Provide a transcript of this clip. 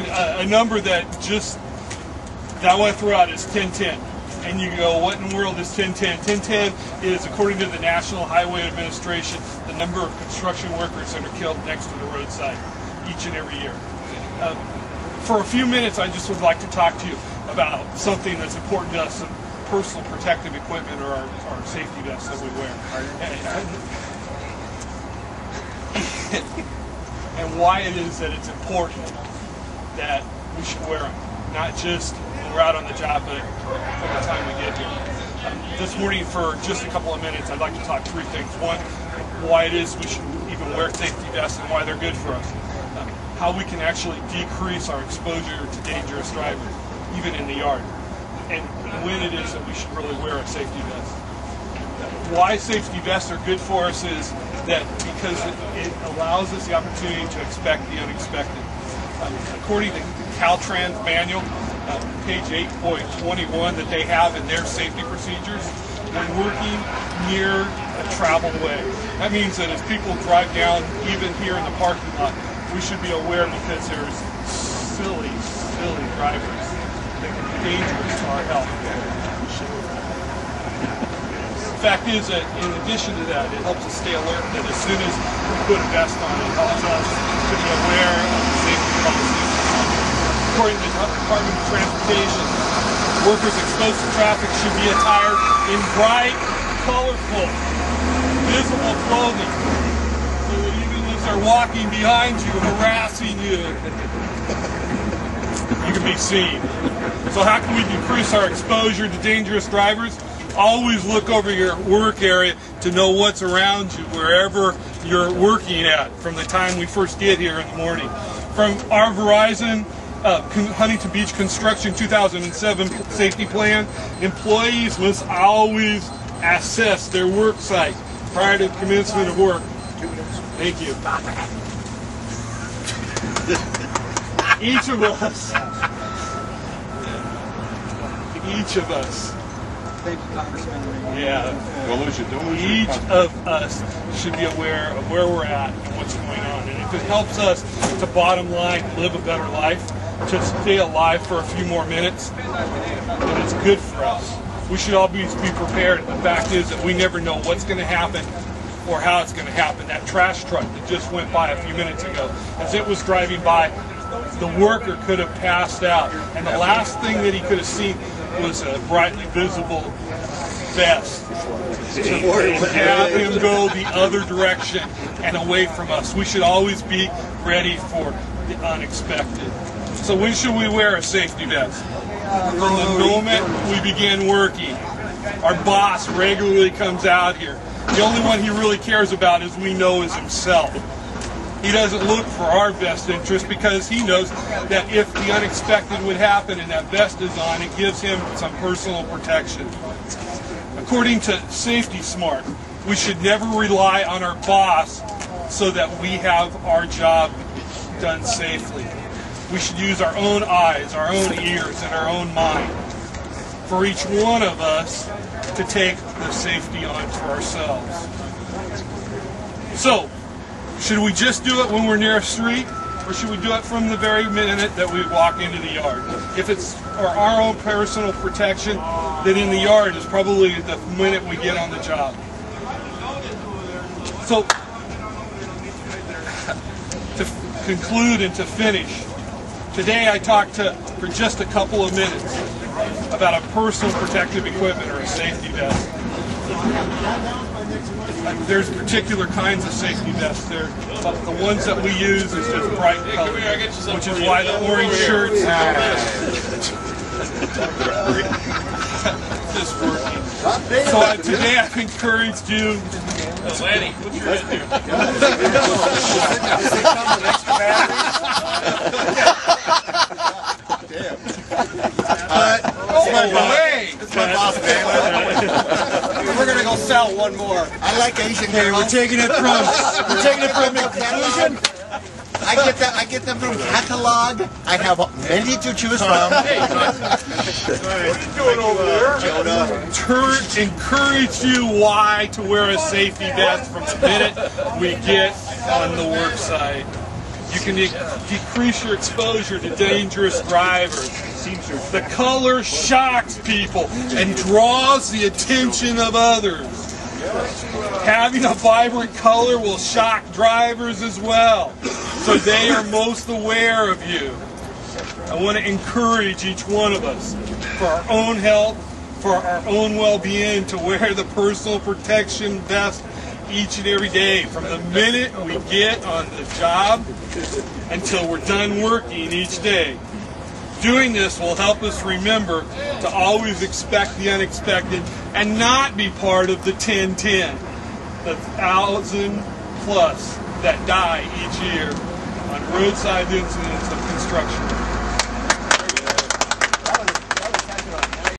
A number that I want to throw out is 1010. And you go, what in the world is 1010? 1010 is, according to the National Highway Administration, the number of construction workers that are killed next to the roadside each and every year. For a few minutes, I just would like to talk to you about something that's important to us, some personal protective equipment, or our safety vests that we wear. And why it is that it's important that we should wear them. Not just when we're out on the job, but from the time we get here. This morning, for just a couple of minutes, I'd like to talk three things. One, why it is we should even wear safety vests and why they're good for us. How we can actually decrease our exposure to dangerous drivers, even in the yard. And when it is that we should really wear a safety vest. Why safety vests are good for us is that because it allows us the opportunity to expect the unexpected. According to Caltrans manual, page 8.21 that they have in their safety procedures, when working near a traveled way. That means that as people drive down, even here in the parking lot, we should be aware because there's silly drivers that can be dangerous to our health. The fact is that in addition to that, it helps us stay alert that as soon as we put a vest on, it helps us to be aware of the safety policies. According to the Department of Transportation, workers exposed to traffic should be attired in bright, colorful, visible clothing so that even as they're walking behind you, harassing you, you can be seen. So how can we decrease our exposure to dangerous drivers? Always look over your work area to know what's around you, wherever you're working at, from the time we first get here in the morning. From our Verizon Huntington Beach Construction 2007 safety plan, employees must always assess their work site prior to commencement of work. Thank you. Each of us. Thank you, Congressman. Yeah. Each of us should be aware of where we're at and what's going on. And if it helps us to bottom line live a better life, to stay alive for a few more minutes, then it's good for us. We should always be prepared. The fact is that we never know what's going to happen or how it's going to happen. That trash truck that just went by a few minutes ago, as it was driving by, the worker could have passed out. And the last thing that he could have seen was a brightly visible vest to have him go the other direction and away from us. We should always be ready for the unexpected. So when should we wear a safety vest? From the moment we begin working. Our boss regularly comes out here. The only one he really cares about, as we know, is himself. He doesn't look for our best interest because he knows that if the unexpected would happen and that vest is on, it gives him some personal protection. According to Safety Smart, we should never rely on our boss so that we have our job done safely. We should use our own eyes, our own ears, and our own mind for each one of us to take the safety on for ourselves. So, should we just do it when we're near a street, or should we do it from the very minute that we walk into the yard? If it's for our own personal protection, then in the yard is probably the minute we get on the job. So, to conclude and to finish, today I talked for just a couple of minutes about a personal protective equipment or a safety vest. There's particular kinds of safety vests. The ones that we use is just bright color, which is why the orange shirts just working. So today I've encouraged you. Lanny, what's your head do? We're gonna go sell one more. I like Asian Okay, girls. we're taking it from inclusion. I get them from catalog. I have many to choose from. What are you doing over there? Encourage you why to wear a safety vest from the minute we get on the work site. You can decrease your exposure to dangerous drivers. The color shocks people and draws the attention of others. Having a vibrant color will shock drivers as well, so they are most aware of you. I want to encourage each one of us, for our own health, for our own well-being, to wear the personal protection vest each and every day, from the minute we get on the job until we're done working each day. Doing this will help us remember to always expect the unexpected and not be part of the 1010, the 1,000 plus that die each year on roadside incidents of construction.